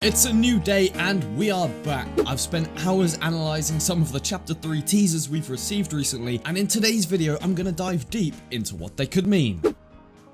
It's a new day and we are back. I've spent hours analysing some of the chapter 3 teasers we've received recently, and in today's video I'm gonna dive deep into what they could mean.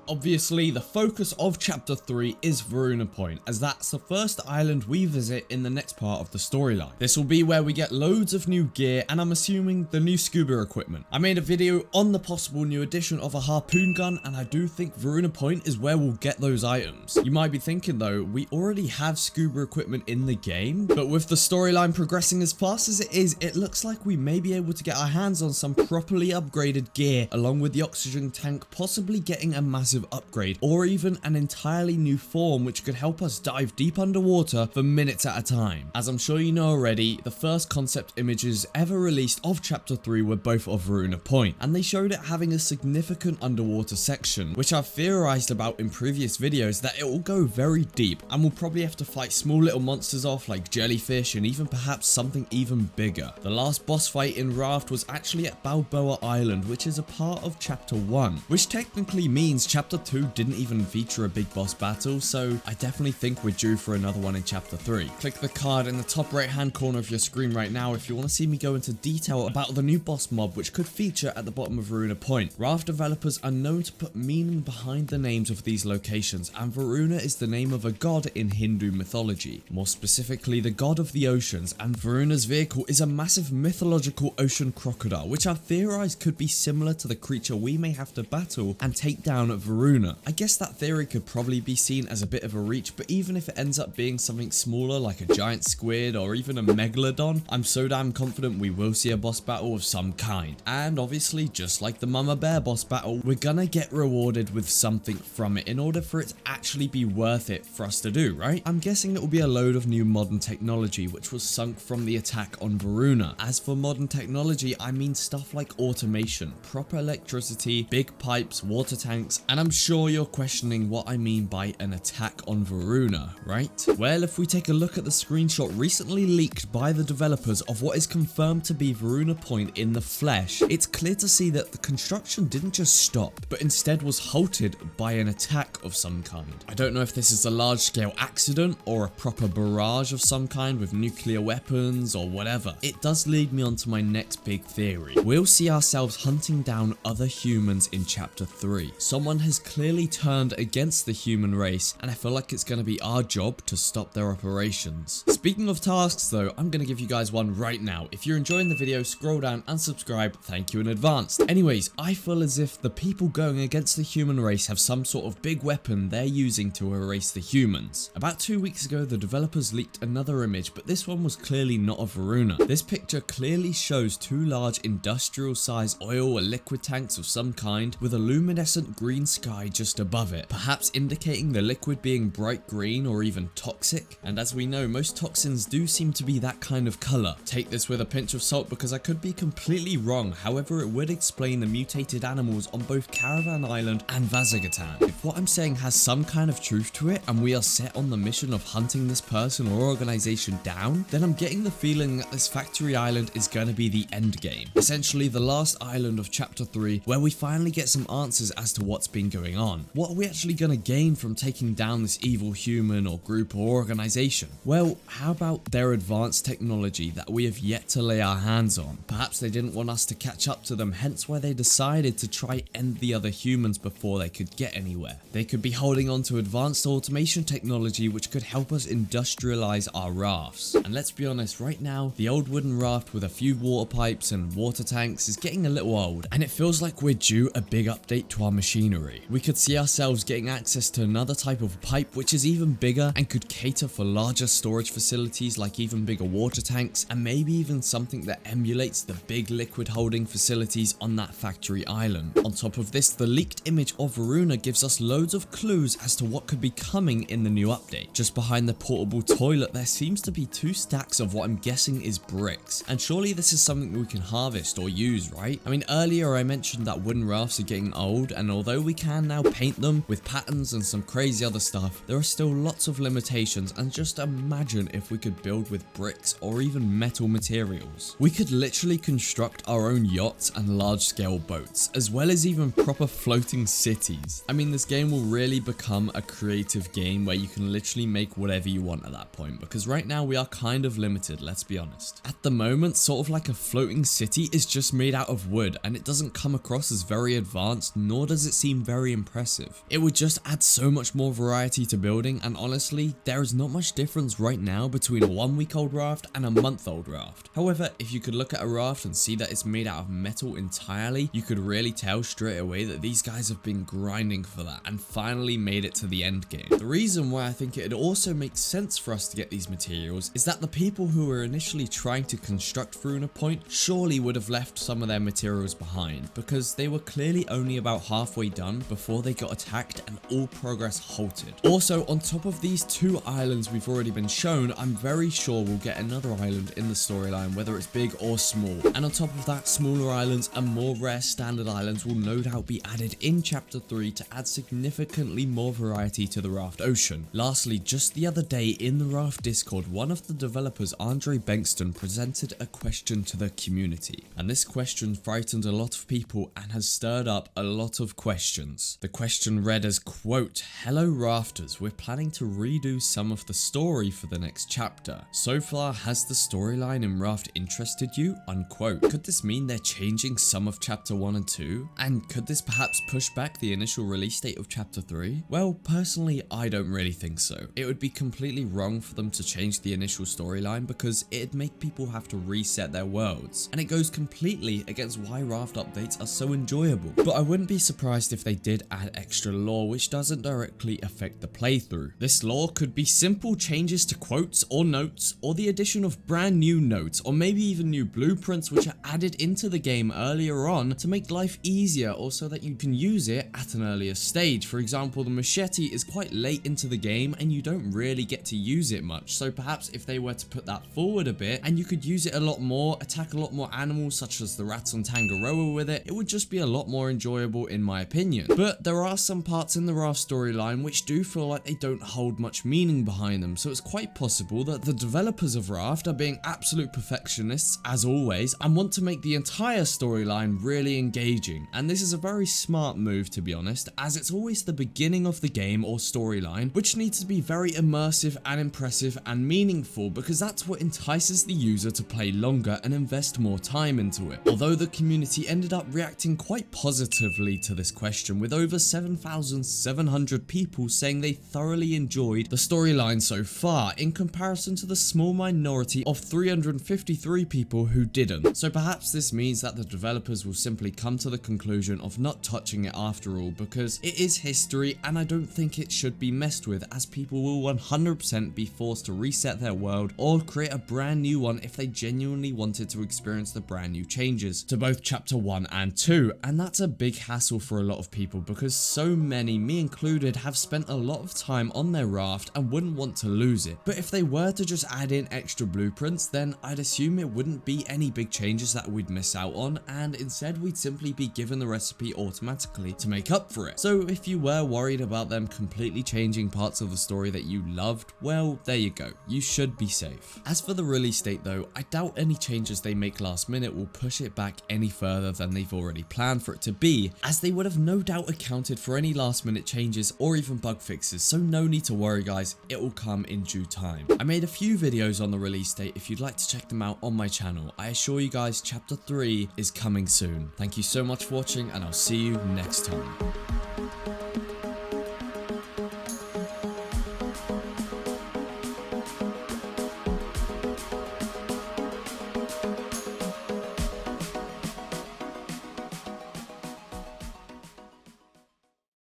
Obviously, the focus of chapter 3 is Varuna Point, as that's the first island we visit in the next part of the storyline. This will be where we get loads of new gear, and I'm assuming the new scuba equipment. I made a video on the possible new addition of a harpoon gun, and I do think Varuna Point is where we'll get those items. You might be thinking though, we already have scuba equipment in the game, but with the storyline progressing as fast as it is, it looks like we may be able to get our hands on some properly upgraded gear, along with the oxygen tank possibly getting a massive upgrade, or even an entirely new form which could help us dive deep underwater for minutes at a time. As I'm sure you know already, the first concept images ever released of chapter 3 were both of Varuna Point, and they showed it having a significant underwater section, which I've theorized about in previous videos that it will go very deep, and we'll probably have to fight small little monsters off like jellyfish and even perhaps something even bigger. The last boss fight in Raft was actually at Balboa Island, which is a part of chapter 1, which technically means chapter 2 didn't even feature a big boss battle, so I definitely think we're due for another one in chapter 3. Click the card in the top right hand corner of your screen right now if you want to see me go into detail about the new boss mob which could feature at the bottom of Varuna Point. Raft developers are known to put meaning behind the names of these locations, and Varuna is the name of a god in Hindu mythology, more specifically the god of the oceans, and Varuna's vehicle is a massive mythological ocean crocodile, which I've theorized could be similar to the creature we may have to battle and take down at Varuna. I guess that theory could probably be seen as a bit of a reach, but even if it ends up being something smaller like a giant squid or even a megalodon, I'm so damn confident we will see a boss battle of some kind. And obviously, just like the mama bear boss battle, we're gonna get rewarded with something from it in order for it to actually be worth it for us to do, right? I'm guessing it will be a load of new modern technology which was sunk from the attack on Varuna. As for modern technology, I mean stuff like automation, proper electricity, big pipes, water tanks, and I'm sure you're questioning what I mean by an attack on Varuna, right? Well, if we take a look at the screenshot recently leaked by the developers of what is confirmed to be Varuna Point in the flesh, it's clear to see that the construction didn't just stop, but instead was halted by an attack of some kind. I don't know if this is a large-scale accident or a proper barrage of some kind with nuclear weapons or whatever. It does lead me on to my next big theory. We'll see ourselves hunting down other humans in chapter 3. Someone has clearly turned against the human race, and I feel like it's going to be our job to stop their operations. Speaking of tasks though, I'm going to give you guys one right now. If you're enjoying the video, scroll down and subscribe. Thank you in advance. Anyways, I feel as if the people going against the human race have some sort of big weapon they're using to erase the humans. About 2 weeks ago, the developers leaked another image, but this one was clearly not of Varuna. This picture clearly shows two large industrial size oil or liquid tanks of some kind with a luminescent green sky just above it, perhaps indicating the liquid being bright green or even toxic. And as we know, most toxins do seem to be that kind of color. Take this with a pinch of salt because I could be completely wrong, however it would explain the mutated animals on both Caravan Island and Vazagatan. If what I'm saying has some kind of truth to it and we are set on the mission of hunting this person or organization down, then I'm getting the feeling that this factory island is going to be the end game. Essentially the last island of chapter 3 where we finally get some answers as to what's been going on. What are we actually going to gain from taking down this evil human or group or organization? Well, how about their advanced technology that we have yet to lay our hands on? Perhaps they didn't want us to catch up to them, hence why they decided to try end the other humans before they could get anywhere. They could be holding on to advanced automation technology which could help us industrialize our rafts. And let's be honest, right now, the old wooden raft with a few water pipes and water tanks is getting a little old, and it feels like we're due a big update to our machinery. We could see ourselves getting access to another type of pipe which is even bigger and could cater for larger storage facilities like even bigger water tanks, and maybe even something that emulates the big liquid holding facilities on that factory island. On top of this, the leaked image of Varuna gives us loads of clues as to what could be coming in the new update. Just behind the portable toilet there seems to be 2 stacks of what I'm guessing is bricks, and surely this is something we can harvest or use, right? I mean, earlier I mentioned that wooden rafts are getting old, and although we can can now paint them with patterns and some crazy other stuff, there are still lots of limitations, and just imagine if we could build with bricks or even metal materials. We could literally construct our own yachts and large scale boats, as well as even proper floating cities. I mean, this game will really become a creative game where you can literally make whatever you want at that point, because right now we are kind of limited, let's be honest. At the moment, sort of like a floating city is just made out of wood, and it doesn't come across as very advanced, nor does it seem very impressive. It would just add so much more variety to building, and honestly, there is not much difference right now between a 1-week-old raft and a month-old raft. However, if you could look at a raft and see that it's made out of metal entirely, you could really tell straight away that these guys have been grinding for that and finally made it to the end game. The reason why I think it also makes sense for us to get these materials is that the people who were initially trying to construct Varuna Point surely would have left some of their materials behind, because they were clearly only about halfway done before they got attacked and all progress halted. Also, on top of these 2 islands we've already been shown, I'm very sure we'll get another island in the storyline, whether it's big or small. And on top of that, smaller islands and more rare standard islands will no doubt be added in chapter 3 to add significantly more variety to the Raft Ocean. Lastly, just the other day in the Raft Discord, one of the developers, Andre Bankston, presented a question to the community, and this question frightened a lot of people and has stirred up a lot of questions. The question read as, quote, "Hello Rafters, we're planning to redo some of the story for the next chapter. So far, has the storyline in Raft interested you?" Unquote. Could this mean they're changing some of chapter 1 and 2? And could this perhaps push back the initial release date of chapter 3? Well, personally, I don't really think so. It would be completely wrong for them to change the initial storyline, because it'd make people have to reset their worlds, and it goes completely against why Raft updates are so enjoyable. But I wouldn't be surprised if they did add extra lore which doesn't directly affect the playthrough. This lore could be simple changes to quotes or notes, or the addition of brand new notes, or maybe even new blueprints which are added into the game earlier on to make life easier, or so that you can use it at an earlier stage. For example, the machete is quite late into the game and you don't really get to use it much, so perhaps if they were to put that forward a bit and you could use it a lot more, attack a lot more animals such as the rats on Tangaroa with it, it would just be a lot more enjoyable in my opinion. But there are some parts in the Raft storyline which do feel like they don't hold much meaning behind them, so it's quite possible that the developers of Raft are being absolute perfectionists as always and want to make the entire storyline really engaging. And this is a very smart move, to be honest, as it's always the beginning of the game or storyline which needs to be very immersive and impressive and meaningful, because that's what entices the user to play longer and invest more time into it. Although the community ended up reacting quite positively to this question, with over 7,700 people saying they thoroughly enjoyed the storyline so far, in comparison to the small minority of 353 people who didn't. So perhaps this means that the developers will simply come to the conclusion of not touching it after all, because it is history and I don't think it should be messed with, as people will 100% be forced to reset their world or create a brand new one if they genuinely wanted to experience the brand new changes to both chapter 1 and 2. And that's a big hassle for a lot of people, because so many, me included, have spent a lot of time on their raft and wouldn't want to lose it. But if they were to just add in extra blueprints, then I'd assume it wouldn't be any big changes that we'd miss out on, and instead we'd simply be given the recipe automatically to make up for it. So if you were worried about them completely changing parts of the story that you loved, well, there you go, you should be safe. As for the release date though, I doubt any changes they make last minute will push it back any further than they've already planned for it to be, as they would have no doubt accounted for any last minute changes or even bug fixes, so no need to worry guys, it will come in due time. I made a few videos on the release date if you'd like to check them out on my channel. I assure you guys chapter 3 is coming soon. Thank you so much for watching and I'll see you next time.